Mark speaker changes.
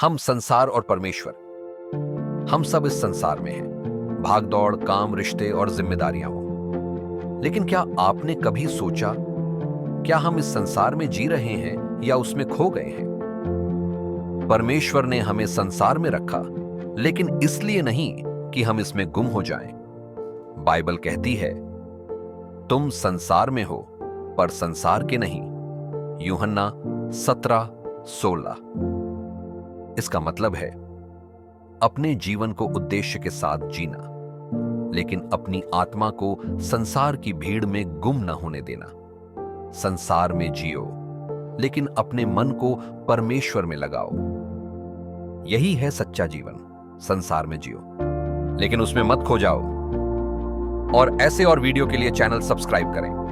Speaker 1: हम संसार और परमेश्वर। हम सब इस संसार में हैं, भाग दौड़, काम, रिश्ते और जिम्मेदारियां हो। लेकिन क्या आपने कभी सोचा, क्या हम इस संसार में जी रहे हैं या उसमें खो गए हैं? परमेश्वर ने हमें संसार में रखा, लेकिन इसलिए नहीं कि हम इसमें गुम हो जाएं। बाइबल कहती है, तुम संसार में हो पर संसार के नहीं। यूहन्ना 17:16। इसका मतलब है अपने जीवन को उद्देश्य के साथ जीना, लेकिन अपनी आत्मा को संसार की भीड़ में गुम न होने देना। संसार में जियो, लेकिन अपने मन को परमेश्वर में लगाओ। यही है सच्चा जीवन। संसार में जियो, लेकिन उसमें मत खो जाओ। और ऐसे और वीडियो के लिए चैनल सब्सक्राइब करें।